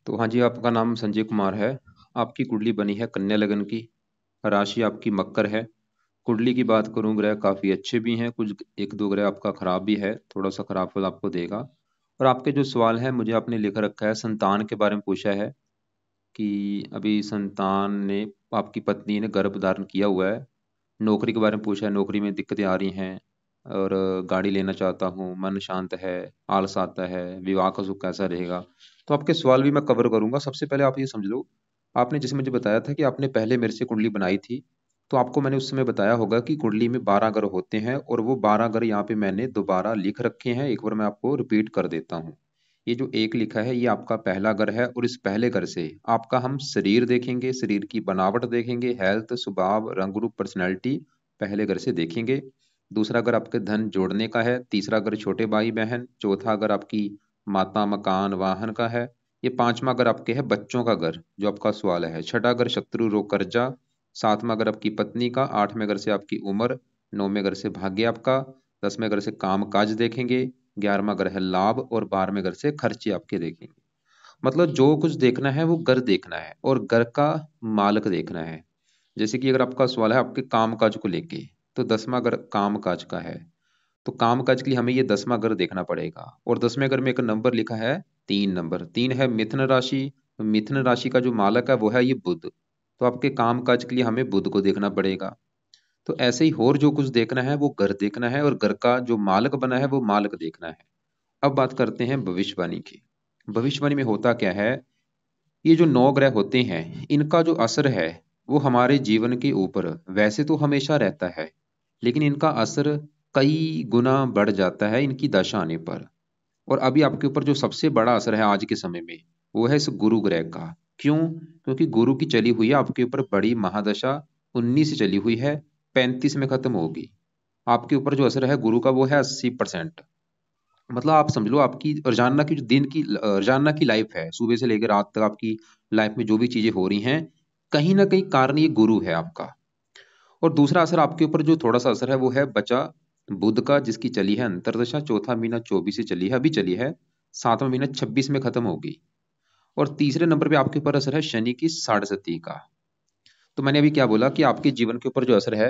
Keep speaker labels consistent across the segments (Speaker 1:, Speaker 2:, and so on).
Speaker 1: तो हाँ जी, आपका नाम संजय कुमार है। आपकी कुंडली बनी है कन्या लगन की। राशि आपकी मकर है। कुंडली की बात करूं, ग्रह काफ़ी अच्छे भी हैं, कुछ एक दो ग्रह आपका खराब भी है, थोड़ा सा खराब फल आपको देगा। और आपके जो सवाल है, मुझे आपने लिख रखा है, संतान के बारे में पूछा है कि अभी संतान ने, आपकी पत्नी ने गर्भ धारण किया हुआ है। नौकरी के बारे में पूछा है, नौकरी में दिक्कतें आ रही हैं। और गाड़ी लेना चाहता हूँ, मन शांत है, आलस आता है, विवाह का सुख कैसा रहेगा। तो आपके सवाल भी मैं कवर करूंगा। सबसे पहले आप ये समझ लो, आपने जैसे मुझे बताया था कि आपने पहले मेरे से कुंडली बनाई थी, तो आपको मैंने उस समय बताया होगा कि कुंडली में 12 ग्रह होते हैं, और वो 12 ग्रह यहाँ पे मैंने दोबारा लिख रखे हैं। एक बार मैं आपको रिपीट कर देता हूँ। ये जो एक लिखा है, ये आपका पहला घर है, और इस पहले घर से आपका हम शरीर देखेंगे, शरीर की बनावट देखेंगे, हेल्थ, स्वभाव, रंग रूप, पर्सनैलिटी पहले घर से देखेंगे। दूसरा घर आपके धन जोड़ने का है। तीसरा घर छोटे भाई बहन। चौथा घर आपकी माता, मकान, वाहन का है। ये पांचवा घर आपके है बच्चों का घर, जो आपका सवाल है। छठा घर शत्रु, रोग, कर्जा। सातवां घर आपकी पत्नी का। आठवें घर से आपकी उम्र। नौवें घर से भाग्य आपका। 10वें घर से काम काज देखेंगे। 11वां घर है लाभ, और 12वें घर से खर्चे आपके देखेंगे। मतलब जो कुछ देखना है वो घर देखना है, और घर का मालिक देखना है। जैसे कि अगर आपका सवाल है आपके काम काज को लेके, तो 10वां घर काम काज का है। तो काम काज के लिए हमें ये 10वां घर देखना पड़ेगा। और 10वें घर में एक नंबर लिखा है, 3 नंबर। 3 है मिथुन राशि। तो मिथुन राशि का जो मालक है वो है ये बुध। तो आपके काम काज के लिए हमें बुध को देखना पड़ेगा। तो ऐसे ही और जो कुछ देखना है वो घर देखना है, और घर का जो मालक बना है वो मालक देखना है। अब बात करते हैं भविष्यवाणी की। भविष्यवाणी में होता क्या है, ये जो 9 ग्रह होते हैं, इनका जो असर है वो हमारे जीवन के ऊपर वैसे तो हमेशा रहता है, लेकिन इनका असर कई गुना बढ़ जाता है इनकी दशा आने पर। और अभी आपके ऊपर जो सबसे बड़ा असर है आज के समय में, वो है इस गुरु ग्रह का। क्यों? क्योंकि गुरु की चली हुई है आपके ऊपर बड़ी महादशा। 19 से चली हुई है, 35 में खत्म होगी। आपके ऊपर जो असर है गुरु का वो है 80%। मतलब आप समझ लो, आपकी रोजाना की जो दिन की रोजाना की लाइफ है, सुबह से लेकर रात तक आपकी लाइफ में जो भी चीजें हो रही हैं, कहीं ना कहीं कारण ये गुरु है आपका। और दूसरा असर आपके ऊपर जो थोड़ा सा असर है वो है बचा बुध का, जिसकी चली है अंतरदशा। चौथा महीना 24 से चली है, अभी चली है। 7वां महीना 26 में खत्म होगी। और तीसरे नंबर पे आपके ऊपर असर है शनि की साढ़े का। तो मैंने अभी क्या बोला कि आपके जीवन के ऊपर जो असर है,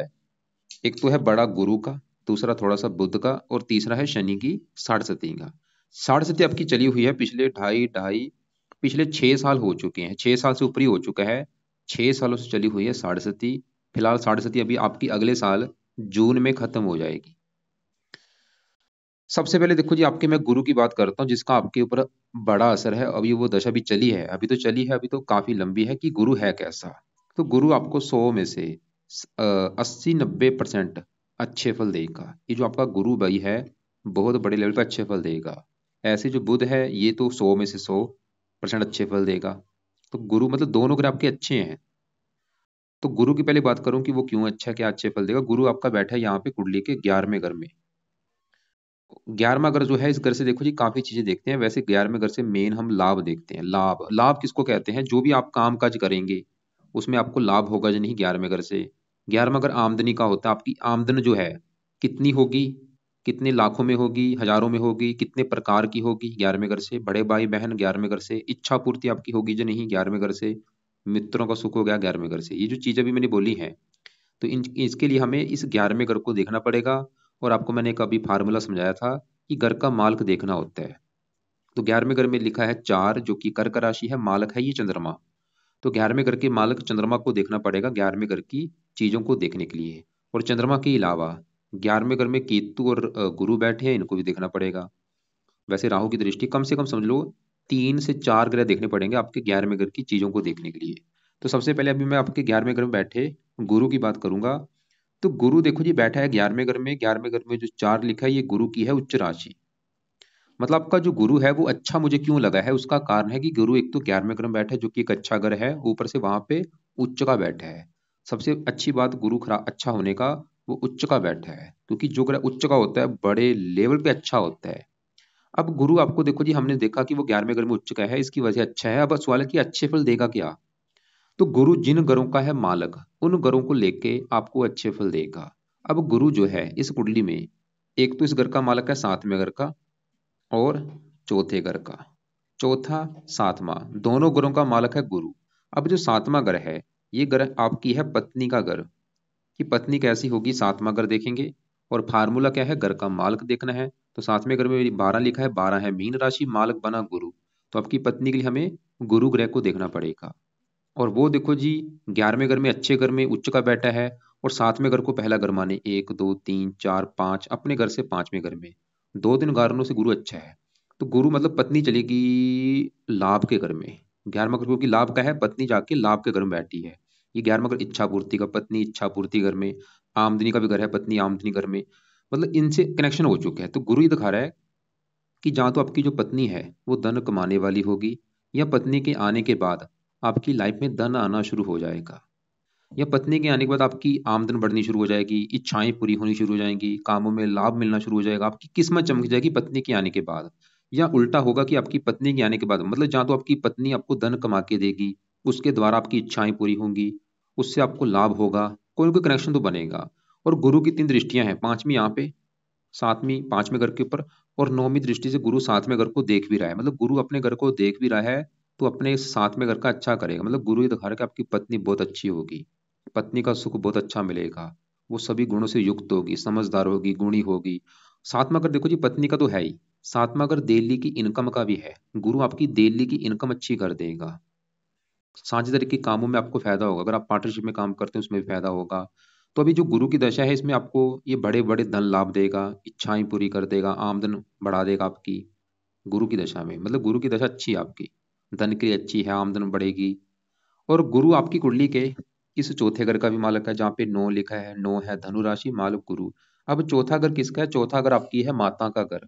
Speaker 1: एक तो है बड़ा गुरु का, दूसरा थोड़ा सा बुध का, और तीसरा है शनि की साढ़े का। साढ़े आपकी चली हुई है पिछले ढाई ढाई पिछले 6 साल हो चुके हैं, 6 साल से ऊपर ही हो चुका है। 6 सालों से चली हुई है साढ़े। फिलहाल साढ़े अभी आपकी अगले साल जून में खत्म हो जाएगी। सबसे पहले देखो जी, आपके मैं गुरु की बात करता हूँ जिसका आपके ऊपर बड़ा असर है। अभी वो दशा भी चली है, अभी तो चली है, अभी तो काफी लंबी है, कि गुरु है कैसा। तो गुरु आपको 100 में से 80-90% अच्छे फल देगा। ये जो आपका गुरु भाई है, बहुत बड़े लेवल पे अच्छे फल देगा। ऐसे जो बुध है, ये तो 100 में से 100% अच्छे फल देगा। तो गुरु मतलब दोनों ग्रह आपके अच्छे हैं। तो गुरु की पहले बात करूं कि वो क्यों अच्छा, क्या अच्छे फल देगा। गुरु आपका बैठा है यहाँ पे कुंडली के 11वें घर में। 11वां घर जो है, इस घर से देखो जी काफी चीजें देखते हैं। वैसे 11वें घर से मेन हम लाभ देखते हैं। लाभ, लाभ किसको कहते हैं? जो भी आप काम काज करेंगे उसमें आपको लाभ होगा या नहीं, 11वें घर से। 11वां घर आमदनी का होता है। आपकी आमदन जो है कितनी होगी, कितने लाखों में होगी, हजारों में होगी, कितने प्रकार की होगी, 11वें घर से। बड़े भाई बहन 11वें घर से। इच्छा पूर्ति आपकी होगी या नहीं, 11वें घर से। मित्रों का सुख हो गया 11वें घर से। ये जो चीजें अभी मैंने बोली हैं, तो इन इसके लिए हमें इस 11वें घर को देखना पड़ेगा। और आपको मैंने एक अभी फार्मूला समझाया था कि घर का मालिक देखना होता है। तो 11वें घर में लिखा है 4, जो कि कर्क राशि है, मालिक है ये चंद्रमा। तो 11वें घर के मालिक चंद्रमा को देखना पड़ेगा 11वें घर की चीजों को देखने के लिए। और चंद्रमा के अलावा 11वें घर में केतु और गुरु बैठे हैं, इनको भी देखना पड़ेगा। वैसे राहु की दृष्टि, कम से कम समझ लो 3 से 4 ग्रह देखने पड़ेंगे आपके 11वें घर की चीजों को देखने के लिए। तो सबसे पहले अभी मैं आपके 11वें घर में बैठे गुरु की बात करूंगा। तो गुरु देखो जी बैठा है 11वें घर में। 11वें घर में जो 4 लिखा है, ये गुरु की है उच्च राशि। मतलब आपका जो गुरु है वो अच्छा मुझे क्यों लगा है, उसका कारण है कि गुरु एक तो 11वें घर में बैठा है, जो कि एक अच्छा घर है, ऊपर से वहां पे उच्च का बैठा है। सबसे अच्छी बात गुरु खरा अच्छा होने का, वो उच्च का बैठा है, क्योंकि जो ग्रह उच्च का होता है बड़े लेवल पे अच्छा होता है। अब गुरु आपको देखो जी, हमने देखा कि वो 11वें घर में उच्च का है, इसकी वजह अच्छा है। अब सवाल है कि अच्छे फल देगा क्या। तो गुरु जिन ग्रहों का है मालक, उन ग्रहों को लेके आपको अच्छे फल देगा। अब गुरु जो है इस कुंडली में, एक तो इस घर का मालक है 7वें घर का, और चौथे घर का। चौथा, सातवां, दोनों ग्रहों का मालक है गुरु। अब जो सातवां ग्रह है, ये ग्रह आपकी है पत्नी का घर, कि पत्नी कैसी होगी, सातवां घर देखेंगे। और फार्मूला क्या है, घर का मालक देखना है। तो सातवें घर में 12 लिखा है, 12 है मीन राशि, मालक बना गुरु। तो आपकी पत्नी के लिए हमें गुरु ग्रह को देखना पड़ेगा। और वो देखो जी, 11वें घर में अच्छे घर में उच्च का बैठा है। और 7वें घर को पहला घर माने, 1 2 3 4 5, अपने घर से 5वें घर में, दो तीन कारणों से गुरु अच्छा है। तो गुरु मतलब पत्नी चलेगी लाभ के घर में। 11वां घर, क्योंकि लाभ का है, पत्नी जाके लाभ के घर में बैठी है। ये 11वां घर इच्छा पूर्ति का, पत्नी इच्छा पूर्ति घर में। आमदनी का भी घर है, पत्नी आमदनी घर में। मतलब इनसे कनेक्शन हो चुके हैं। तो गुरु ये दिखा रहा है कि जहाँ तो आपकी जो पत्नी है वो धन कमाने वाली होगी, या पत्नी के आने के बाद आपकी लाइफ में धन आना शुरू हो जाएगा, या पत्नी के आने के बाद आपकी आमदन बढ़नी शुरू हो जाएगी, इच्छाएं पूरी होनी शुरू हो जाएंगी, कामों में लाभ मिलना शुरू हो जाएगा, आपकी किस्मत चमक जाएगी पत्नी के आने के बाद। या उल्टा होगा कि आपकी पत्नी के आने के बाद, मतलब जहाँ तो आपकी पत्नी आपको धन कमा के देगी, उसके द्वारा आपकी इच्छाएं पूरी होंगी, उससे आपको लाभ होगा, कोई ना कोई कनेक्शन तो बनेगा। और गुरु की 3 दृष्टियां हैं, पांचवी यहाँ पे, सातवीं पांचवें घर के ऊपर, और नौवीं दृष्टि से गुरु सातवें घर को देख भी रहा है। मतलब गुरु अपने घर को देख भी रहा है, तो अपने सातवें घर का अच्छा करेगा। मतलब गुरु ये दिखा रहा है कि आपकी पत्नी बहुत अच्छी होगी, पत्नी का सुख बहुत अच्छा मिलेगा, वो सभी गुणों से युक्त होगी, समझदार होगी, गुणी होगी। सातवां घर देखो जी, पत्नी का तो है ही, सातवां घर दिल्ली की इनकम का भी है। गुरु आपकी दिल्ली की इनकम अच्छी कर देगा, साझेदारी के कामों में आपको फायदा होगा, अगर आप पार्टनरशिप में काम करते हैं उसमें भी फायदा होगा। तो अभी जो गुरु की दशा है, इसमें आपको ये बड़े बड़े धन लाभ देगा, इच्छाएं पूरी कर देगा, आमदन बढ़ा देगा आपकी। गुरु की दशा में, मतलब गुरु की दशा अच्छी है आपकी, धन की अच्छी है, आमदन बढ़ेगी। और गुरु आपकी कुंडली के इस चौथे घर का भी मालक है, जहाँ पे 9 लिखा है, 9 है धनु राशि, मालक गुरु। अब चौथा घर किसका है, चौथा घर आपकी है माता का घर।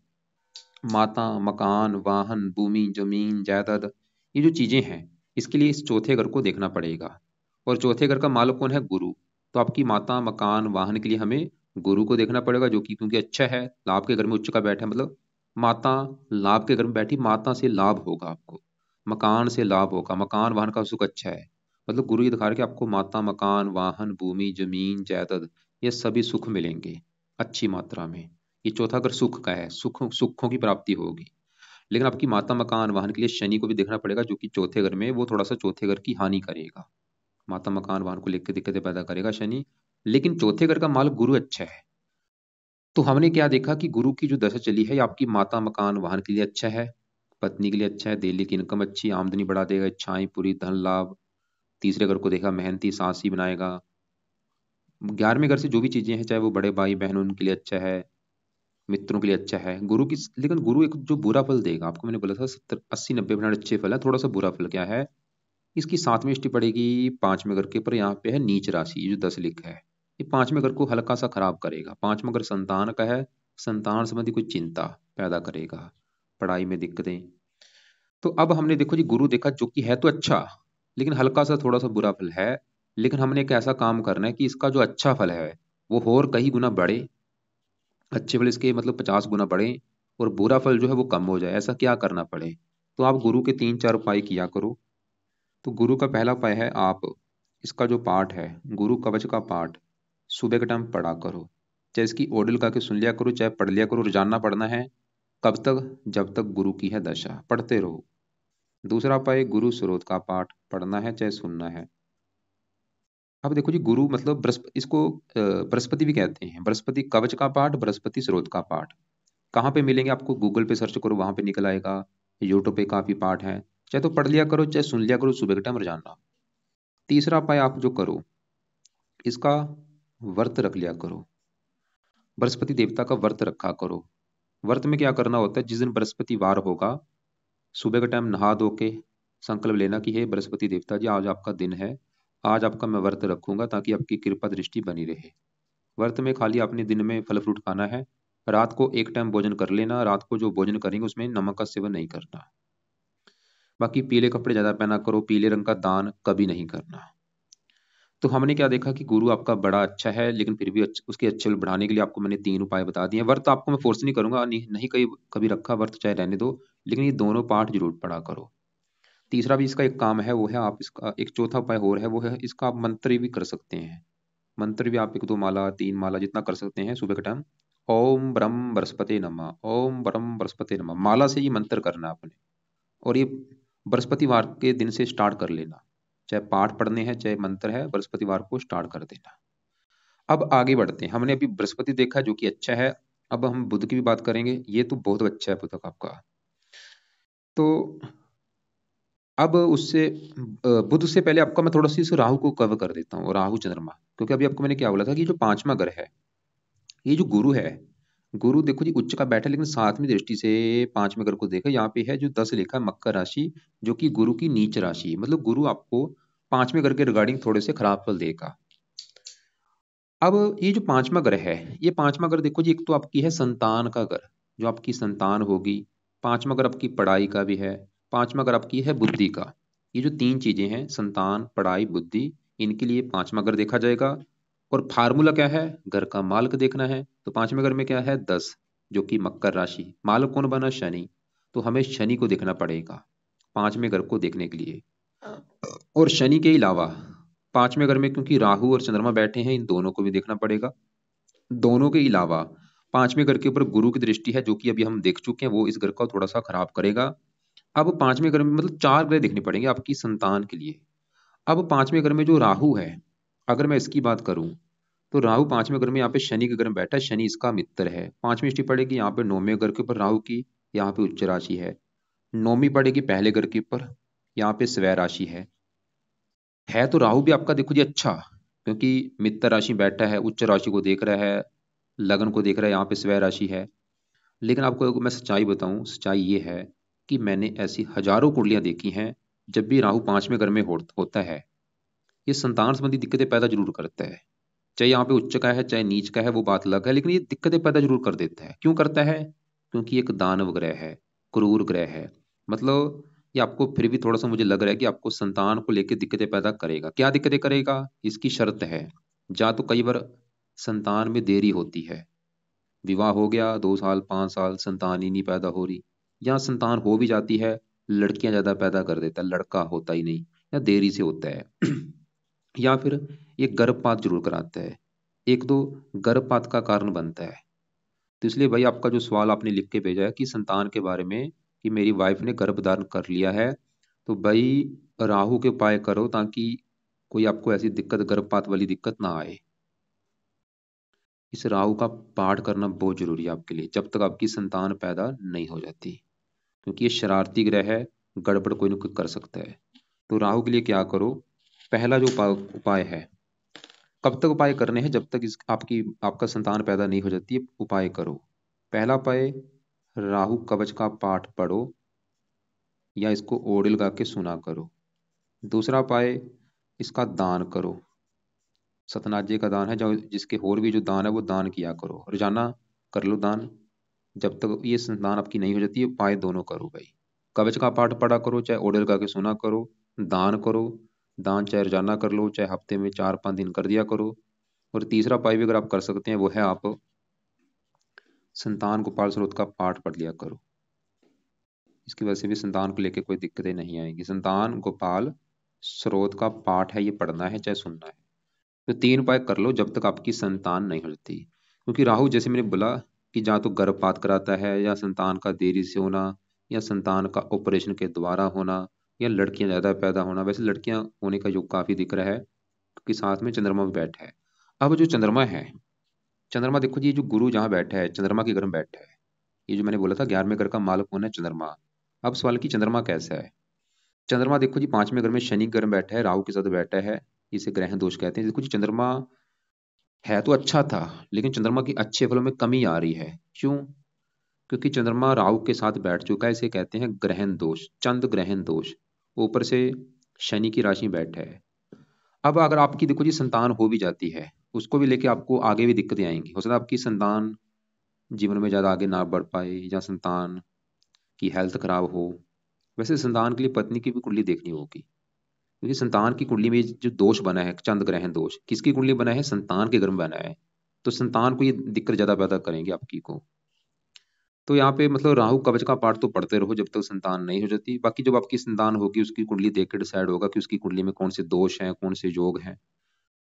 Speaker 1: माता, मकान, वाहन, भूमि, जमीन, जायदाद, ये जो चीजें हैं, इसके लिए इस चौथे घर को देखना पड़ेगा। और चौथे घर का मालक कौन है, गुरु। तो आपकी माता, मकान, वाहन के लिए हमें गुरु को देखना पड़ेगा, जो कि क्योंकि अच्छा है, लाभ के घर में उच्च का बैठा है। मतलब माता लाभ के घर में बैठी, माता से लाभ होगा आपको, मकान से लाभ होगा, मकान वाहन का सुख अच्छा है। मतलब गुरु ये दिखा रहा है कि आपको माता, मकान, वाहन, भूमि, जमीन, जायदाद, ये सभी सुख मिलेंगे अच्छी मात्रा में। ये चौथा घर सुख का है, सुखों की प्राप्ति होगी। लेकिन आपकी माता, मकान, वाहन के लिए शनि को भी देखना पड़ेगा, जो कि चौथे घर में है, वो थोड़ा सा चौथे घर की हानि करेगा, माता, मकान, वाहन को लेकर दिक्कतें पैदा करेगा शनि। लेकिन चौथे घर का मालक गुरु अच्छा है। तो हमने क्या देखा कि गुरु की जो दशा चली है, ये आपकी माता, मकान, वाहन के लिए अच्छा है, पत्नी के लिए अच्छा है, दिल्ली की इनकम अच्छी, आमदनी बढ़ा देगा, इच्छाएं पूरी, धन लाभ। तीसरे घर को देखा, मेहनती साहसी बनाएगा। 11वें घर से जो भी चीजें हैं, चाहे वो बड़े भाई बहन, उनके लिए अच्छा है, मित्रों के लिए अच्छा है गुरु की। लेकिन गुरु एक जो बुरा फल देगा आपको, मैंने बोला था 70 80 90% अच्छे फल है, थोड़ा सा बुरा फल क्या है, इसकी 7वीं दृष्टि पड़ेगी 5वें घर के ऊपर, यहाँ पे है नीच राशि, ये जो 10 लिखा है, ये 5वें घर को हल्का सा खराब करेगा। 5वां घर संतान का है, संतान संबंधी कोई चिंता पैदा करेगा, पढ़ाई में दिक्कतें। तो अब हमने देखो जी, गुरु देखा जो कि है तो अच्छा, लेकिन हल्का सा थोड़ा सा बुरा फल है। लेकिन हमने एक ऐसा काम करना है कि इसका जो अच्छा फल है वो और कई गुना बढ़े, अच्छे फल इसके मतलब 50 गुना बढ़े, और बुरा फल जो है वो कम हो जाए। ऐसा क्या करना पड़े, तो आप गुरु के 3 4 उपाय किया करो। तो गुरु का पहला उपाय है, आप इसका जो पाठ है, गुरु कवच का पाठ, सुबह के टाइम पढ़ा करो। चाहे इसकी ऑडियो लगा के सुन लिया करो, चाहे पढ़ लिया करो, रोजाना पढ़ना है। कब तक, जब तक गुरु की है दशा, पढ़ते रहो। दूसरा उपाय, गुरु स्रोत का पाठ पढ़ना है चाहे सुनना है। अब देखो जी, गुरु मतलब बृहस्पति, इसको बृहस्पति भी कहते हैं, बृहस्पति कवच का पाठ, बृहस्पति स्रोत का पाठ। कहाँ पे मिलेंगे आपको, गूगल पे सर्च करो, वहां पे निकल आएगा। यूट्यूब पे काफी पाठ है, चाहे तो पढ़ लिया करो चाहे सुन लिया करो, सुबह के टाइम रोजाना। तीसरा उपाय आप जो करो, इसका व्रत रख लिया करो, बृहस्पति देवता का व्रत रखा करो। व्रत में क्या करना होता है, जिस दिन बृहस्पतिवार होगा, सुबह के टाइम नहा धो के संकल्प लेना कि हे बृहस्पति देवता जी, आज आपका दिन है, आज आपका मैं व्रत रखूंगा, ताकि आपकी कृपा दृष्टि बनी रहे। व्रत में खाली आपने दिन में फल फ्रूट खाना है, रात को एक टाइम भोजन कर लेना, रात को जो भोजन करेंगे उसमें नमक का सेवन नहीं करना। बाकी पीले कपड़े ज्यादा पहना करो, पीले रंग का दान कभी नहीं करना। तो हमने क्या देखा कि गुरु आपका बड़ा अच्छा है, लेकिन फिर भी उसके अच्छे बढ़ाने के लिए आपको मैंने 3 उपाय बता दिए। व्रत आपको मैं फोर्स नहीं करूंगा, नहीं, नहीं कहीं कभी रखा व्रत, चाहे रहने दो, लेकिन ये दोनों पाठ जरूर पढ़ा करो। तीसरा भी इसका एक काम है, वो है आप इसका एक चौथा उपाय और है, वो है इसका आप मंत्र भी कर सकते हैं। मंत्र भी आप 1 2 माला 3 माला जितना कर सकते हैं सुबह के टाइम। ओम ब्रह्म बृहस्पति नमः, ओम ब्रह्म बृहस्पति नमः, माला से ही मंत्र करना है आपने। और ये बृहस्पतिवार के दिन से स्टार्ट कर लेना, चाहे पाठ पढ़ने हैं चाहे मंत्र है, बृहस्पतिवार को स्टार्ट कर देना। अब आगे बढ़ते हैं, हमने अभी बृहस्पति देखा जो कि अच्छा है। अब हम बुध की भी बात करेंगे, ये तो बहुत अच्छा है बुध आपका। तो अब उससे बुध से पहले आपका मैं थोड़ा सी इस राहु को कवर कर देता हूँ, राहु चंद्रमा, क्योंकि अभी आपको मैंने क्या बोला था कि जो पांचवा ग्रह है, ये जो गुरु है, गुरु देखो जी उच्च का बैठा है, लेकिन सातवीं दृष्टि से पांचवें ग्रह को देखा, यहाँ पे है जो 10 लिखा है मकर राशि, जो कि गुरु की नीच राशि, मतलब गुरु आपको पांचवें ग्रह के रिगार्डिंग थोड़े से खराब फल देगा। अब ये जो पांचवा ग्रह है, ये पांचवा ग्रह देखो जी, एक तो आपकी है संतान का ग्रह, जो आपकी संतान होगी। पांचवा ग्रह आपकी पढ़ाई का भी है। पांचवा ग्रह आपकी है बुद्धि का। ये जो तीन चीजें हैं, संतान, पढ़ाई, बुद्धि, इनके लिए पांचवा ग्रह देखा जाएगा। और फार्मूला क्या है, घर का मालक देखना है। तो पांचवें घर में क्या है, 10, जो कि मकर राशि, मालक कौन बना, शनि। तो हमें शनि को देखना पड़ेगा पांचवें घर को देखने के लिए। और शनि के अलावा पांचवें घर में क्योंकि राहु और चंद्रमा बैठे हैं, इन दोनों को भी देखना पड़ेगा। दोनों के अलावा पांचवें घर के ऊपर गुरु की दृष्टि है, जो कि अभी हम देख चुके हैं, वो इस घर को थोड़ा सा खराब करेगा। अब पांचवें घर में मतलब चार ग्रह देखने पड़ेंगे आपकी संतान के लिए। अब पांचवें घर में जो राहु है, अगर मैं इसकी बात करूं, तो राहु पांचवें घर में यहाँ पे शनि के घर में बैठा है, शनि इसका मित्र है। पांचवी दृष्टि पड़ेगी यहाँ पे नौवें घर के ऊपर राहु की, यहाँ पे उच्च राशि है। नौवीं पड़ेगी पहले घर के ऊपर, यहाँ पे स्वय राशि है। तो राहु भी आपका देखो जी अच्छा, क्योंकि मित्र राशि बैठा है, उच्च राशि को देख रहा है, लगन को देख रहा है, यहाँ पे स्वय राशि है। लेकिन आपको मैं सच्चाई बताऊं, सच्चाई ये है कि मैंने ऐसी हजारों कुंडलियां देखी हैं, जब भी राहु पांचवें घर में होता है, ये संतान संबंधी दिक्कतें पैदा जरूर करता है। चाहे यहाँ पे उच्च का है चाहे नीच का है, वो बात अलग है, लेकिन ये दिक्कतें पैदा जरूर कर देता है। क्यों करता है, क्योंकि एक दानव ग्रह है, क्रूर ग्रह है। मतलब ये आपको फिर भी थोड़ा सा मुझे लग रहा है कि आपको संतान को लेकर दिक्कतें पैदा करेगा। क्या दिक्कतें करेगा, इसकी शर्त है, या तो कई बार संतान में देरी होती है, विवाह हो गया 2 साल 5 साल संतान ही नहीं पैदा हो रही, या संतान हो भी जाती है, लड़कियां ज्यादा पैदा कर देता है, लड़का होता ही नहीं, या देरी से होता है। या फिर ये गर्भपात जरूर कराता है, एक दो गर्भपात का कारण बनता है। तो इसलिए भाई आपका जो सवाल आपने लिख के भेजा है कि संतान के बारे में, कि मेरी वाइफ ने गर्भ धारण कर लिया है, तो भाई राहु के उपाय करो, ताकि कोई आपको ऐसी दिक्कत, गर्भपात वाली दिक्कत ना आए। इस राहु का पाठ करना बहुत जरूरी है आपके लिए, जब तक आपकी संतान पैदा नहीं हो जाती, क्योंकि ये शरारती ग्रह है, गड़बड़ कोई ना कोई कर सकता है। तो राहु के लिए क्या करो, पहला जो उपाय है, कब तक उपाय करने हैं, जब तक इस आपका संतान पैदा नहीं हो जाती है, उपाय करो। पहला उपाय, राहु कवच का पाठ पढ़ो, या इसको ओडिल गा के सुना करो। दूसरा उपाय, इसका दान करो, सतनाजे का दान है, जो जिसके और भी जो दान है वो दान किया करो, रोजाना कर लो दान। जब तक ये संतान आपकी नहीं हो जाती है, उपाय दोनों करो भाई। कवच का पाठ पढ़ा करो, चाहे ओडिल गा के सुना करो, दान करो। दान चाहे रोजाना कर लो, चाहे हफ्ते में 4-5 दिन कर दिया करो। और तीसरा उपाय भी अगर आप कर सकते हैं, वो है आप संतान गोपाल स्रोत का पाठ पढ़ लिया करो। इसकी वजह से भी संतान को लेकर कोई दिक्कतें नहीं आएंगी। संतान गोपाल स्रोत का पाठ है, ये पढ़ना है चाहे सुनना है। तो 3 उपाय कर लो जब तक आपकी संतान नहीं हो जाती, क्योंकि राहु जैसे मैंने बोला कि जहाँ तो गर्भपात कराता है, या संतान का देरी से होना, या संतान का ऑपरेशन के द्वारा होना, या लड़कियां ज्यादा पैदा होना। वैसे लड़कियां होने का योग काफी दिख रहा है, क्योंकि साथ में चंद्रमा भी बैठा है। अब जो चंद्रमा है, चंद्रमा देखो जी, ये जो गुरु जहाँ बैठा है, चंद्रमा के घर में बैठा है, ये जो मैंने बोला था 11वें घर का मालक कौन है, चंद्रमा। अब सवाल की चंद्रमा कैसा है। चंद्रमा देखो जी 5वें घर में शनि के घर में बैठा है, राहु के साथ बैठा है, इसे ग्रहण दोष कहते हैं। देखो जी चंद्रमा है तो अच्छा था, लेकिन चंद्रमा की अच्छे फलों में कमी आ रही है। क्यों, क्योंकि चंद्रमा राहु के साथ बैठ चुका है, इसे कहते हैं ग्रहण दोष, चंद्र ग्रहण दोष। ऊपर से शनि की राशि में बैठा है। अब अगर आपकी देखो जी संतान हो भी जाती है, उसको भी लेके आपको आगे भी दिक्कतें आएंगी। हो सकता है आपकी संतान जीवन में ज्यादा आगे ना बढ़ पाए, या संतान की हेल्थ खराब हो। वैसे संतान के लिए पत्नी की भी कुंडली देखनी होगी, क्योंकि संतान की कुंडली में जो दोष बना है, चंद्र ग्रहण दोष, किसकी कुंडली बना है, संतान के घर में बना है। तो संतान को ये दिक्कत ज्यादा पैदा करेंगे आपकी को। तो यहाँ पे मतलब राहु कवच का पाठ तो पढ़ते रहो जब तक संतान नहीं हो जाती। बाकी जब आपकी संतान होगी, उसकी कुंडली देख के डिसाइड होगा कि उसकी कुंडली में कौन से दोष हैं, कौन से योग हैं।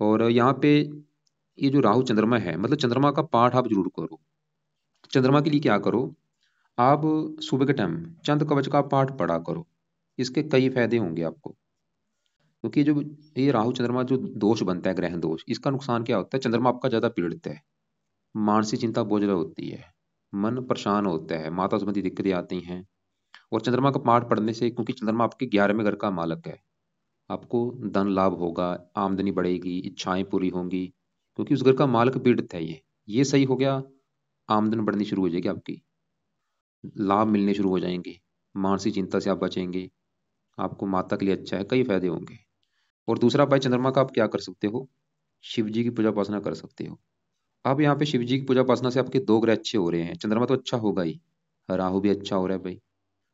Speaker 1: और यहाँ पे ये जो राहु चंद्रमा है, मतलब चंद्रमा का पाठ आप जरूर करो। चंद्रमा के लिए क्या करो, आप सुबह के टाइम चंद कवच का पाठ पढ़ा करो, इसके कई फायदे होंगे आपको। क्योंकि जो ये राहु चंद्रमा जो दोष बनता है, ग्रह दोष, इसका नुकसान क्या होता है, चंद्रमा आपका ज्यादा पीड़ित है, मानसिक चिंता बहुत ज्यादा होती है, मन परेशान होता है, माता संबंधी दिक्कतें आती हैं। और चंद्रमा का पाठ पढ़ने से, क्योंकि चंद्रमा आपके 11वें घर का मालक है, आपको धन लाभ होगा, आमदनी बढ़ेगी, इच्छाएं पूरी होंगी, क्योंकि उस घर का मालक पीड़ित है। ये सही हो गया, आमदन बढ़नी शुरू हो जाएगी आपकी, लाभ मिलने शुरू हो जाएंगे, मानसिक चिंता से आप बचेंगे, आपको माता के लिए अच्छा है, कई फायदे होंगे। और दूसरा भाई, चंद्रमा का आप क्या कर सकते हो, शिव जी की पूजा उपासना कर सकते हो। अब यहाँ पे शिव जी की पूजा उपासना से आपके दो ग्रह अच्छे हो रहे हैं, चंद्रमा तो अच्छा होगा ही, राहु भी अच्छा हो रहा है भाई।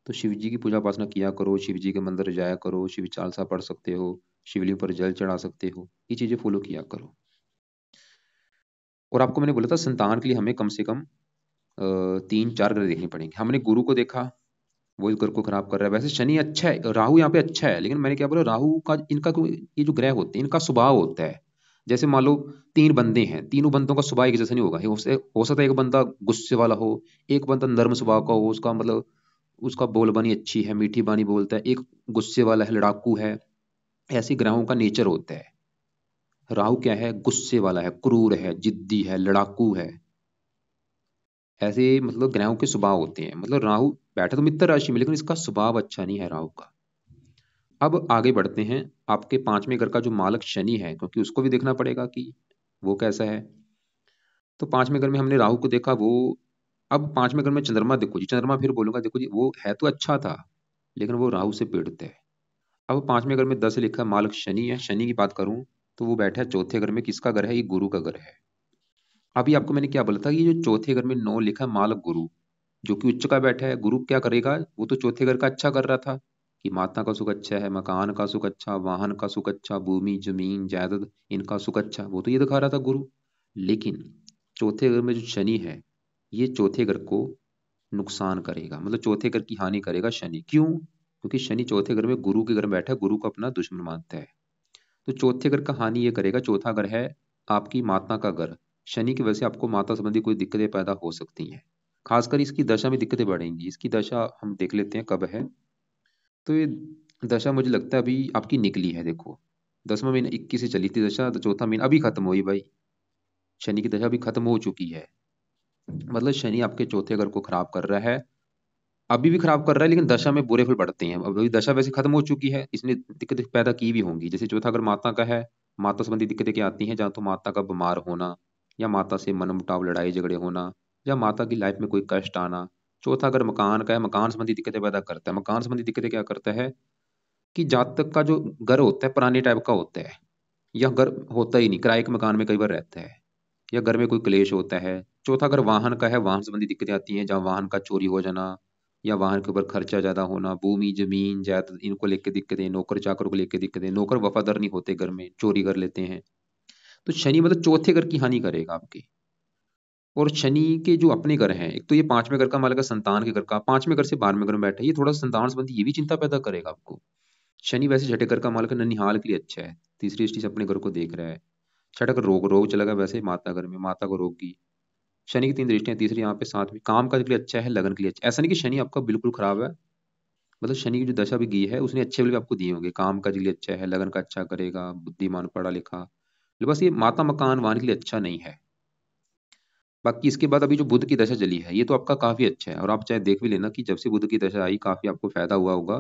Speaker 1: तो शिव जी की पूजा उपासना किया करो, शिव जी के मंदिर जाया करो, शिव चालीसा पढ़ सकते हो, शिवलिंग पर जल चढ़ा सकते हो, ये चीजें फॉलो किया करो। और आपको मैंने बोला था संतान के लिए हमें कम से कम 3-4 ग्रह देखने पड़ेंगे। हमने गुरु को देखा, वो इस ग्रह को खराब कर रहा है। वैसे शनि अच्छा है, राहु यहाँ पे अच्छा है, लेकिन मैंने क्या बोला, राहु का इनका ये जो ग्रह होते हैं इनका स्वभाव होता है, जैसे मान लो 3 बंदे हैं, तीनों बंदों का स्वभाव एक जैसा नहीं होगा। हो सकता है एक बंदा गुस्से वाला हो, एक बंदा नर्म स्वभाव का हो, उसका मतलब उसका बोलबानी अच्छी है, मीठी बानी बोलता है, एक गुस्से वाला है, लड़ाकू है। ऐसे ग्रहों का नेचर होता है। राहु क्या है, गुस्से वाला है, क्रूर है, जिद्दी है, लड़ाकू है। ऐसे मतलब ग्रहों के स्वभाव होते हैं। मतलब राहु बैठा तो मित्र राशि में, लेकिन इसका स्वभाव अच्छा नहीं है राहु का। अब आगे बढ़ते हैं, आपके 5वें घर का जो मालक शनि है, क्योंकि उसको भी देखना पड़ेगा कि वो कैसा है। तो 5वें घर में हमने राहु को देखा, वो अब 5वें घर में चंद्रमा देखो जी, चंद्रमा फिर बोलूंगा देखो जी, वो है तो अच्छा था, लेकिन वो राहु से पीड़ित है। अब 5वें घर में 10 लिखा मालक शनि है, शनि की बात करूं तो वो बैठा है चौथे घर में, किसका घर है, ये गुरु का घर है। अभी आपको मैंने क्या बोला था, ये जो चौथे घर में 9 लिखा मालक गुरु, जो कि उच्च का बैठा है, गुरु क्या करेगा, वो तो चौथे घर का अच्छा कर रहा था कि माता का सुख अच्छा है, मकान का सुख अच्छा, वाहन का सुख अच्छा, भूमि जमीन जायदाद इनका सुख अच्छा, वो तो ये दिखा रहा था गुरु। लेकिन चौथे घर में जो शनि है, ये चौथे घर को नुकसान करेगा, मतलब चौथे घर की हानि करेगा शनि। क्यों? क्योंकि शनि चौथे घर में गुरु के घर में बैठा है, गुरु को अपना दुश्मन मानता है। तो चौथे घर का हानि ये करेगा। चौथा घर है आपकी माता का घर, शनि की वजह से आपको माता संबंधी कोई दिक्कतें पैदा हो सकती हैं। खासकर इसकी दशा में दिक्कतें बढ़ेंगी। इसकी दशा हम देख लेते हैं कब है। तो ये दशा मुझे लगता है अभी आपकी निकली है, देखो 10वां महीना 21 से चली थी दशा, तो चौथा महीना अभी खत्म हुई भाई, शनि की दशा अभी खत्म हो चुकी है। मतलब शनि आपके चौथे घर को खराब कर रहा है, अभी भी खराब कर रहा है, लेकिन दशा में बुरे फल बढ़ते हैं। अब अभी दशा वैसे खत्म हो चुकी है, इसने दिक्कतें पैदा की भी होंगी। जैसे चौथा अगर माता का है, माता संबंधी दिक्कतें क्या आती हैं, जहाँ तो माता का बीमार होना, या माता से मनमुटाव लड़ाई झगड़े होना, या माता की लाइफ में कोई कष्ट आना। चौथा अगर मकान का है, मकान संबंधी दिक्कतें पैदा करता है। मकान संबंधी दिक्कतें क्या करता है कि जातक का जो घर होता है पुराने टाइप का होता है, या घर होता ही नहीं, किराए के मकान में कई बार रहता है, या घर में कोई क्लेश होता है। चौथा अगर वाहन का है, वाहन संबंधी दिक्कतें आती हैं, जहाँ वाहन का चोरी हो जाना, या वाहन के ऊपर खर्चा ज्यादा होना, भूमि जमीन जायदाद इनको लेके दिक्कतें, नौकर चाकर को लेके दिक्कतें, नौकर वफादार नहीं होते, घर में चोरी कर लेते हैं। तो शनि मतलब चौथे घर की हानि करेगा आपके। और शनि के जो अपने घर हैं, एक तो ये 5वें घर का मालक है, संतान के घर का, 5वें घर से 12वें घर में बैठा है, ये थोड़ा संतान संबंधी ये भी चिंता पैदा करेगा आपको। शनि वैसे छठे घर का मालक है, ननिहाल के लिए अच्छा है, तीसरी दृष्टि से अपने घर को देख रहा है। छठा घर रोग, रोग चलेगा वैसे माता घर में, माता को रोग की। शनि की 3 दृष्टियां, तीसरी यहाँ पे 7वीं, काम काज के लिए अच्छा है, लगन के लिए अच्छा। ऐसा नहीं कि शनि आपका बिल्कुल खराब है, मतलब शनि की जो दशा भी गई है उसने अच्छे बल भी आपको दिए होंगे, काम काज के लिए अच्छा है, लगन का अच्छा करेगा, बुद्धिमान पढ़ा लिखा। बस ये माता मकान वाहन के लिए अच्छा नहीं है। बाकी इसके बाद अभी जो बुध की दशा चली है, ये तो आपका काफी अच्छा है। और आप चाहे देख भी लेना कि जब से बुध की दशा आई, काफी आपको फायदा हुआ होगा।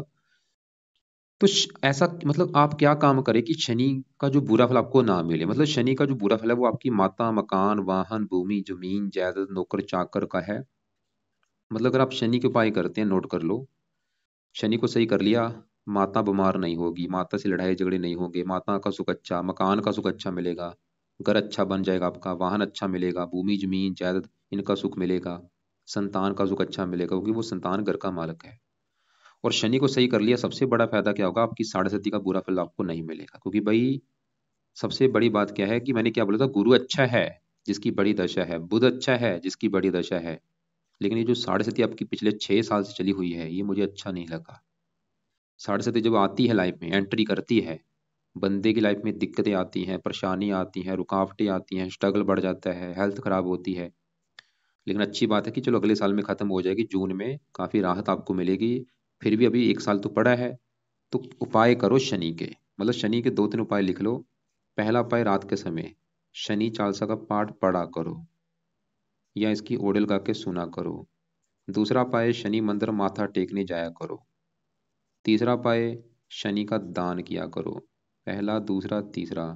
Speaker 1: तो ऐसा मतलब आप क्या काम करें कि शनि का जो बुरा फल आपको ना मिले। मतलब शनि का जो बुरा फल है वो आपकी माता मकान वाहन भूमि जमीन जायदाद नौकर चाकर का है। मतलब अगर आप शनि के उपाय करते हैं, नोट कर लो, शनि को सही कर लिया, माता बीमार नहीं होगी, माता से लड़ाई झगड़े नहीं होंगे, माता का सुख अच्छा, मकान का सुख अच्छा मिलेगा, घर अच्छा बन जाएगा आपका, वाहन अच्छा मिलेगा, भूमि जमीन जायदाद इनका सुख मिलेगा, संतान का सुख अच्छा मिलेगा, क्योंकि वो संतान घर का मालक है। और शनि को सही कर लिया, सबसे बड़ा फायदा क्या होगा, आपकी साढ़े सती का बुरा फल आपको नहीं मिलेगा। क्योंकि भाई सबसे बड़ी बात क्या है कि मैंने क्या बोला था, गुरु अच्छा है जिसकी बड़ी दशा है, बुध अच्छा है जिसकी बड़ी दशा है, लेकिन ये जो साढ़े सती आपकी पिछले 6 साल से चली हुई है, ये मुझे अच्छा नहीं लगा। साढ़े सती जब आती है लाइफ में, एंट्री करती है, बंदे की लाइफ में दिक्कतें आती हैं, परेशानी आती हैं, रुकावटें आती हैं, स्ट्रगल बढ़ जाता है, हेल्थ खराब होती है। लेकिन अच्छी बात है कि चलो अगले साल में खत्म हो जाएगी, जून में काफी राहत आपको मिलेगी। फिर भी अभी एक साल तो पड़ा है। तो उपाय करो शनि के, मतलब शनि के दो तीन उपाय लिख लो। पहला उपाय, रात के समय शनि चालीसा का पाठ पढ़ा करो या इसकी ओडल गा के सुना करो। दूसरा उपाय, शनि मंदिर माथा टेकने जाया करो। तीसरा उपाय, शनि का दान किया करो। पहला, दूसरा, तीसरा।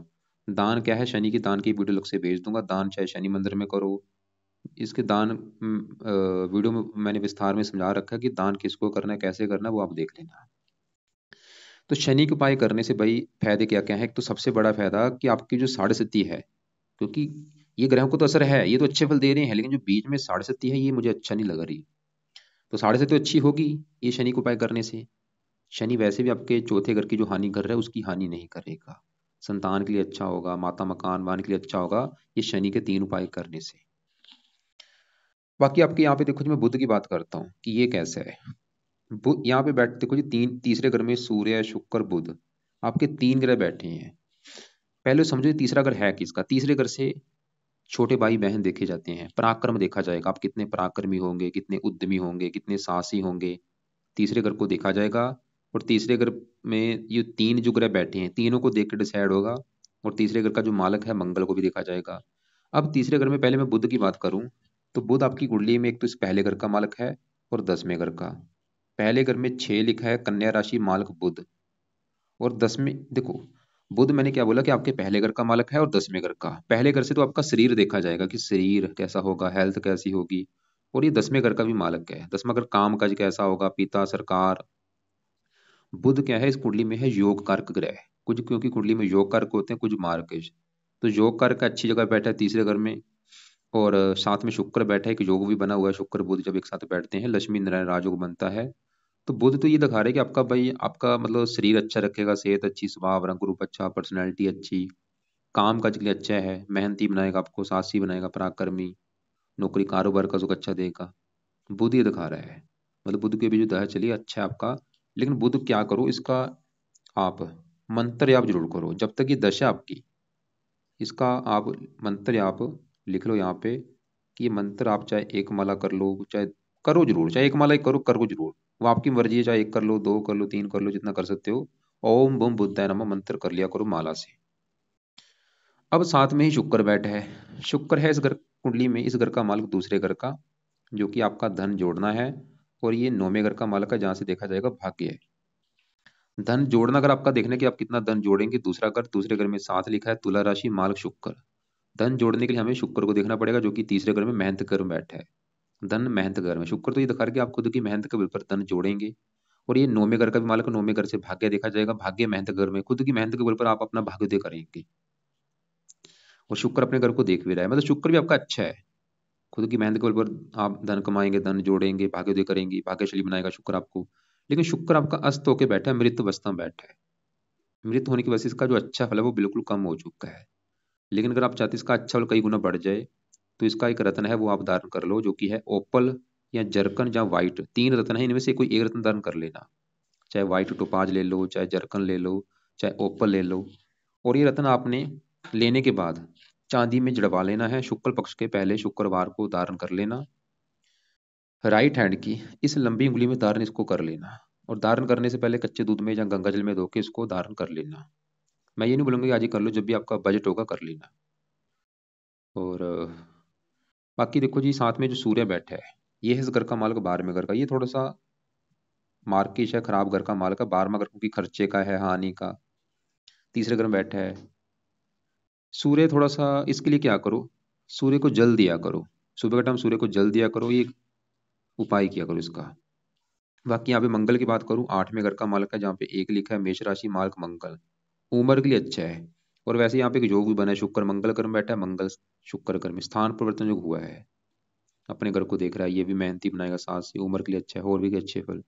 Speaker 1: दान क्या है, शनि की दान की वीडियो अलग से भेज दूंगा। दान चाहे शनि मंदिर में करो। इसके दान वीडियो में मैंने विस्तार में समझा रखा है कि दान किसको करना है, कैसे करना है, वो आप देख लेना। तो शनि के उपाय करने से भाई फायदे क्या क्या है। एक तो सबसे बड़ा फायदा कि आपकी जो साढ़े सती है, क्योंकि ये ग्रहों को तो असर है, ये तो अच्छे फल दे रहे हैं, लेकिन जो बीच में साढ़े सती है ये मुझे अच्छा नहीं लग रही। तो साढ़े सती तो अच्छी होगी ये शनि को उपाय करने से। शनि वैसे भी आपके चौथे घर की जो हानि कर रहा है उसकी हानि नहीं करेगा। संतान के लिए अच्छा होगा, माता मकान वान के लिए अच्छा होगा ये शनि के तीन उपाय करने से। बाकी आपके यहाँ पे देखो जी, मैं बुध की बात करता हूँ कि ये कैसा है। बुध यहाँ पे बैठ देखो जी, तीसरे घर में सूर्य शुक्र बुध, आपके तीन ग्रह बैठे हैं। पहले समझो ये तीसरा घर है किसका। तीसरे घर से छोटे भाई बहन देखे जाते हैं, पराक्रम देखा जाएगा, आप कितने पराक्रमी होंगे, कितने उद्यमी होंगे, कितने साहसी होंगे, तीसरे घर को देखा जाएगा। और तीसरे घर में ये तीन जो ग्रह बैठे हैं तीनों को देख के डिसाइड होगा। और तीसरे घर का जो मालक है मंगल को भी देखा जाएगा। अब तीसरे घर में पहले मैं बुध की बात करूं, तो बुध आपकी कुंडली में एक तो इस पहले घर का मालक है और 10वें घर का। पहले घर में 6 लिखा है, कन्या राशि मालक बुध। और 10वें देखो, बुध मैंने क्या बोला कि आपके पहले घर का मालक है और 10वें घर का। पहले घर से तो आपका शरीर देखा जाएगा कि शरीर कैसा होगा, हेल्थ कैसी होगी। और ये 10वें घर का भी मालक है। 10वां घर काम काज कैसा होगा, पिता सरकार। बुध क्या है, इस कुंडली में है योग कारक ग्रह। कुछ क्योंकि कुंडली में योग कारक होते हैं, कुछ मार्केज। तो योग कारक अच्छी जगह बैठा है तीसरे घर में। और साथ में शुक्र बैठा है, एक योग भी बना हुआ है। शुक्र बुध जब एक साथ बैठते हैं लक्ष्मी नारायण राजयोग बनता है। तो बुध तो ये दिखा रहा है कि आपका भाई आपका मतलब शरीर अच्छा रखेगा, सेहत अच्छी, स्वभाव रंग रूप अच्छा, पर्सनैलिटी अच्छी, काम काज के लिए अच्छा है, मेहनती बनाएगा आपको, साहसी बनाएगा, पराक्रमी, नौकरी कारोबार का सुख अच्छा देगा। बुध ये दिखा रहा है। मतलब बुध के भी जो दया चलिए अच्छा है आपका। लेकिन बुध क्या करो इसका, आप मंत्र आप जरूर करो जब तक ये दशा आपकी। इसका आप मंत्र आप लिख लो यहाँ पे कि ये मंत्र आप चाहे एक माला कर लो, चाहे करो जरूर, चाहे एक माला ही करो, करो जरूर। वो आपकी मर्जी है, चाहे एक कर लो, दो कर लो, तीन कर लो, जितना कर सकते हो। ओम बम बुद्धाय नमः मंत्र कर लिया करो माला से। अब साथ में ही शुक्र बैठा है। शुक्र है इस घर कुंडली में, इस घर का मालिक दूसरे घर का, जो कि आपका धन जोड़ना है। और ये 9वें घर का मालिक है, जहां से देखा जाएगा भाग्य है। धन जोड़ना अगर आपका देखने कि आप कितना धन जोड़ेंगे, दूसरा घर, दूसरे घर में साथ लिखा है तुला राशि मालक शुक्र। धन जोड़ने के लिए हमें शुक्र को देखना पड़ेगा, जो कि तीसरे घर में मेहनत कर बैठा है। धन मेहनत घर में शुक्र, तो ये दिखा रहा है कि आप खुद की मेहनत के बल पर धन जोड़ेंगे। और ये 9वें घर का भी मालक, 9वें घर से भाग्य देखा जाएगा। भाग्य मेहनत घर में, खुद की मेहनत के बल पर आप अपना भाग्योदय करेंगे। और शुक्र अपने घर को देख भी रहा है, मतलब शुक्र भी आपका अच्छा है। खुद की मेहनत के बल पर आप धन कमाएंगे, धन जोड़ेंगे, भाग्योदय करेंगे, भाग्यशाली बनाएगा शुक्र आपको। लेकिन शुक्र आपका अस्त होकर बैठा है, मृत अवस्था में बैठा है। मृत होने की वजह से इसका जो अच्छा फल है वो बिल्कुल कम हो चुका है। लेकिन अगर आप चाहते हैं इसका अच्छा फल कई गुना बढ़ जाए, तो इसका एक रत्न है वो आप धारण कर लो, जो कि है ओपल या जरकन या व्हाइट। तीन रत्न है, इनमें से कोई एक रत्न धारण कर लेना। चाहे व्हाइट टोपाज ले लो, चाहे जरकन ले लो, चाहे ओपल ले लो। और ये रत्न आपने लेने के बाद चांदी में जड़वा लेना है। शुक्ल पक्ष के पहले शुक्रवार को धारण कर लेना। राइट हैंड की इस लंबी उंगली में धारण इसको कर लेना। और धारण करने से पहले कच्चे दूध में या गंगा जल में धो के इसको धारण कर लेना। मैं ये नहीं बोलूंगा कि आज ही कर लो, जब भी आपका बजट होगा कर लेना। और बाकी देखो जी, साथ में जो सूर्य बैठा है, ये है इस घर का मालिक 12वें घर का। ये थोड़ा सा मार्किश है, खराब घर का मालिक है। 12वां घर क्योंकि खर्चे का है, हानि का। तीसरे घर में बैठा है सूर्य। थोड़ा सा इसके लिए क्या करो, सूर्य को जल दिया करो। सुबह के टाइम सूर्य को जल दिया करो, ये उपाय किया करो इसका। बाकी यहाँ पे मंगल की बात करूँ, 8वें घर का मालिक है, जहाँ पे एक लिखा है मेष राशि मालिक मंगल। उम्र के लिए अच्छा है। और वैसे यहाँ पे एक योग भी बना है, शुक्र मंगल कर में बैठा है, मंगल शुक्र कर में स्थान परिवर्तन जो हुआ है, अपने घर को देख रहा है। ये भी मेहनती बनाएगा, साथ से उम्र के लिए अच्छा है, और भी अच्छे फल।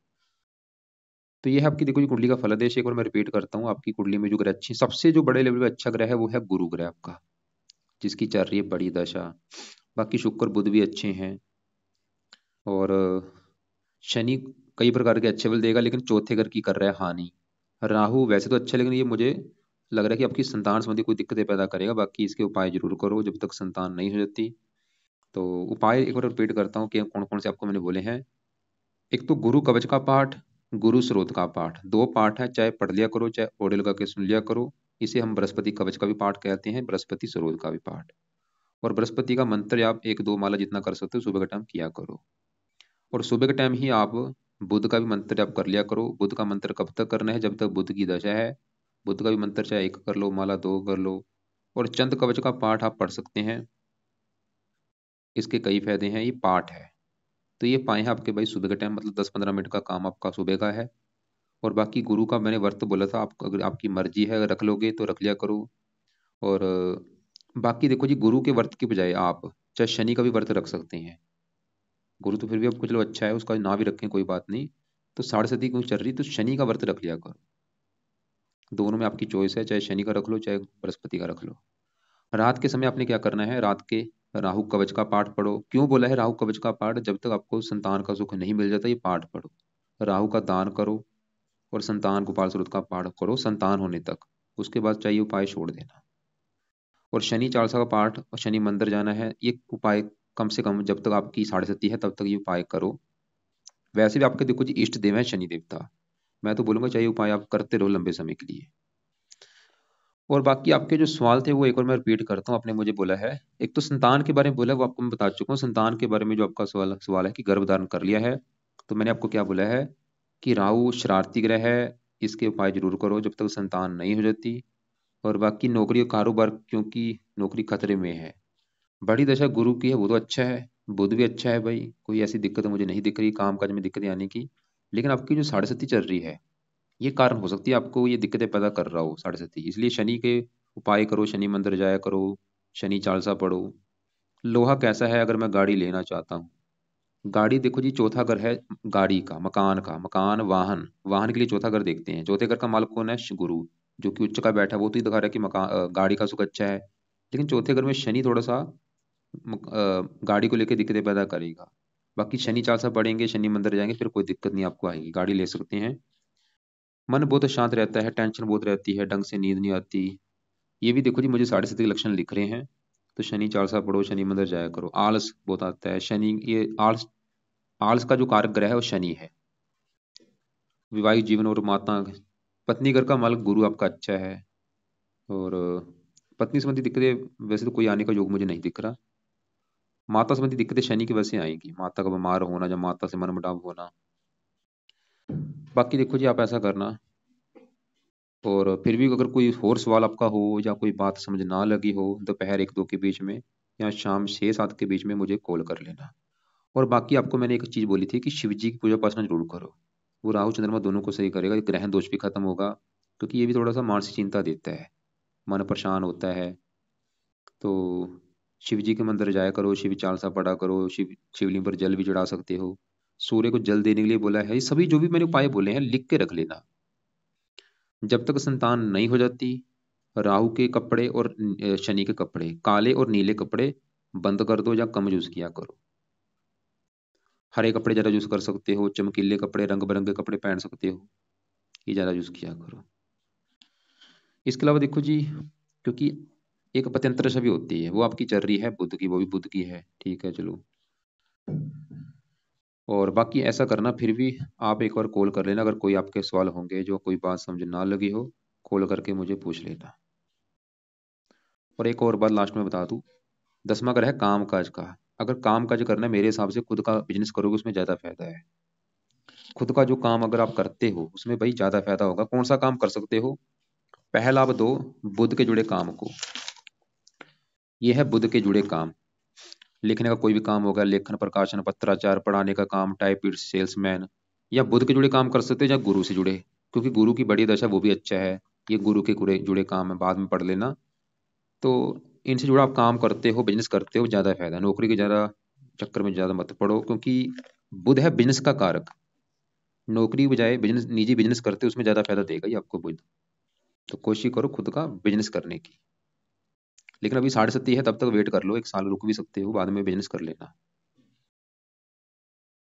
Speaker 1: तो ये है आपकी देखो जी कुंडली का फलादेश। एक बार मैं रिपीट करता हूँ, आपकी कुंडली में जो ग्रह अच्छी, सबसे जो बड़े लेवल पे अच्छा ग्रह है वो है गुरु ग्रह आपका, जिसकी चल रही है बड़ी दशा। बाकी शुक्र बुध भी अच्छे हैं। और शनि कई प्रकार के अच्छे फल देगा, लेकिन चौथे घर की कर रहा है हानि। राहु वैसे तो अच्छा, लेकिन ये मुझे लग रहा है कि आपकी संतान संबंधी कोई दिक्कतें पैदा करेगा। बाकी इसके उपाय जरूर करो जब तक संतान नहीं हो जाती। तो उपाय एक बार रिपीट करता हूँ कि कौन कौन से आपको मैंने बोले हैं। एक तो गुरु कवच का पाठ, गुरु स्रोत का पाठ, दो पाठ है, चाहे पढ़ लिया करो चाहे ऑडियो लगा के सुन लिया करो। इसे हम बृहस्पति कवच का भी पाठ कहते हैं, बृहस्पति स्रोत का भी पाठ। और बृहस्पति का मंत्र आप एक दो माला जितना कर सकते हो सुबह के टाइम किया करो। और सुबह के टाइम ही आप बुध का भी मंत्र आप कर लिया करो। बुध का मंत्र कब तक करना है? जब तक बुध की दशा है। बुध का भी मंत्र चाहे एक कर लो माला, दो कर लो। और चंद कवच का पाठ आप पढ़ सकते हैं, इसके कई फायदे हैं, ये पाठ है। तो ये पाए हैं आपके भाई सुबह के टाइम, मतलब 10-15 मिनट का काम आपका सुबह का है। और बाकी गुरु का मैंने व्रत बोला था, आप अगर आपकी मर्जी है अगर रख लोगे तो रख लिया करो। और बाकी देखो जी, गुरु के व्रत की बजाय आप चाहे शनि का भी व्रत रख सकते हैं। गुरु तो फिर भी आपको चलो अच्छा है, उसका ना भी रखें कोई बात नहीं। तो 7.5 क्यों चल रही, तो शनि का व्रत रख लिया करो। दोनों में आपकी चॉइस है, चाहे शनि का रख लो चाहे बृहस्पति का रख लो। रात के समय आपने क्या करना है, रात के राहु कवच का पाठ पढ़ो। क्यों बोला है राहु कवच का पाठ? जब तक आपको संतान का सुख नहीं मिल जाता ये पाठ पढ़ो। राहु का दान करो और संतान गोपाल स्रोत का पाठ करो संतान होने तक। उसके बाद चाहिए उपाय छोड़ देना। और शनि चालीसा का पाठ और शनि मंदिर जाना है, ये उपाय कम से कम जब तक आपकी 7.5 है तब तक ये उपाय करो। वैसे भी आपके देखो जी इष्ट देव है शनि देवता, मैं तो बोलूंगा चाहिए उपाय आप करते रहो लंबे समय के लिए। और बाकी आपके जो सवाल थे वो एक बार मैं रिपीट करता हूँ। आपने मुझे बोला है, एक तो संतान के बारे में बोला, वो आपको मैं बता चुका हूँ। संतान के बारे में जो आपका सवाल सवाल है कि गर्भ धारण कर लिया है, तो मैंने आपको क्या बोला है कि राहु शरारती ग्रह है, इसके उपाय जरूर करो जब तक संतान नहीं हो जाती। और बाकी नौकरी और कारोबार, क्योंकि नौकरी खतरे में है। बड़ी दशा गुरु की है, वो तो अच्छा है। बुध भी अच्छा है भाई, कोई ऐसी दिक्कत मुझे नहीं दिख रही काम काज में दिक्कत आने की। लेकिन आपकी जो 7.5 चल रही है, ये कारण हो सकती है आपको ये दिक्कतें पैदा कर रहा हो 7.5, इसलिए शनि के उपाय करो, शनि मंदिर जाया करो, शनि चालीसा पढ़ो। लोहा कैसा है, अगर मैं गाड़ी लेना चाहता हूँ, गाड़ी देखो जी चौथा घर है गाड़ी का, मकान का, मकान वाहन, वाहन के लिए चौथा घर देखते हैं। चौथे घर का मालिक कौन है? गुरु, जो कि उच्च का बैठा है, वो तो ही दिखा रहा है कि मकान गाड़ी का सुख अच्छा है। लेकिन चौथे घर में शनि थोड़ा सा गाड़ी को लेकर दिक्कतें पैदा करेगा। बाकी शनि चालीसा पढ़ेंगे, शनि मंदिर जाएंगे, फिर कोई दिक्कत नहीं आपको आएगी, गाड़ी ले सकते हैं। मन बहुत शांत रहता है, टेंशन बहुत रहती है, ढंग से नींद नहीं आती। ये भी देखो जी मुझे 7.5 के लक्षण लिख रहे हैं। तो शनि चालीसा पढ़ो, शनि मंदिर जाया करो। आलस बहुत आता है, शनि ये आलस, आलस का जो कारक ग्रह है वो शनि है। विवाहित जीवन और माता पत्नी घर का मालिक गुरु आपका अच्छा है। और पत्नी संबंधी दिक्कतें वैसे तो कोई आने का योग मुझे नहीं दिख रहा। माता संबंधी दिक्कतें शनि की वजह से आएंगी, माता का बीमार होना या माता से मनमुटाव होना। बाकी देखो जी आप ऐसा करना, और फिर भी अगर कोई और सवाल आपका हो या कोई बात समझ ना लगी हो, दोपहर 1-2 के बीच में या शाम 6-7 के बीच में मुझे कॉल कर लेना। और बाकी आपको मैंने एक चीज़ बोली थी कि शिव जी की पूजा उपासना जरूर करो, वो राहु चंद्रमा दोनों को सही करेगा, ग्रहण दोष भी खत्म होगा। क्योंकि ये भी थोड़ा सा मानसिक चिंता देता है, मन परेशान होता है। तो शिव जी के मंदिर जाया करो, शिव चालीसा पढ़ा करो, शिवलिंग पर जल भी चढ़ा सकते हो। सूर्य को जल देने के लिए बोला है। ये सभी जो भी मैंने उपाय बोले हैं लिख के रख लेना। जब तक संतान नहीं हो जाती, राहु के कपड़े और शनि के कपड़े, काले और नीले कपड़े बंद कर दो या कम यूज किया करो। हरे कपड़े ज्यादा यूज कर सकते हो, चमकीले कपड़े, रंग बिरंगे कपड़े पहन सकते हो, ये ज्यादा यूज किया करो। इसके अलावा देखो जी, क्योंकि एक पत्यंत्र छवि होती है वो आपकी चल रही है बुध की, वो भी बुध की है, ठीक है चलो। और बाकी ऐसा करना, फिर भी आप एक बार कॉल कर लेना, अगर कोई आपके सवाल होंगे जो कोई बात समझ ना लगी हो, कॉल करके मुझे पूछ लेना। और एक और बात लास्ट में बता दूं, 10वां घर है काम काज का। अगर काम काज करना है मेरे हिसाब से खुद का बिजनेस करोगे उसमें ज्यादा फायदा है। खुद का जो काम अगर आप करते हो उसमें भाई ज्यादा फायदा होगा। कौन सा काम कर सकते हो? पहला आप दो बुध के जुड़े काम को, ये है बुध के जुड़े काम। लिखने का कोई भी काम होगा, लेखन, प्रकाशन, पत्राचार, पढ़ाने का काम, टाइपिस्ट, सेल्समैन, या बुध के जुड़े काम कर सकते हो या गुरु से जुड़े, क्योंकि गुरु की बड़ी दशा वो भी अच्छा है। ये गुरु के जुड़े काम है, बाद में पढ़ लेना। तो इनसे जुड़ा आप काम करते हो, बिजनेस करते हो, ज्यादा फायदा है। नौकरी के ज्यादा चक्कर में ज्यादा मत पड़ो, क्योंकि बुध है बिजनेस का कारक। नौकरी की बजाय बिजनेस, निजी बिजनेस करते हो उसमें ज्यादा फायदा देगा ये आपको बुध। तो कोशिश करो खुद का बिजनेस करने की। लेकिन अभी 7.5 है, तब तक वेट कर लो, 1 साल रुक भी सकते हो, बाद में बिजनेस कर लेना।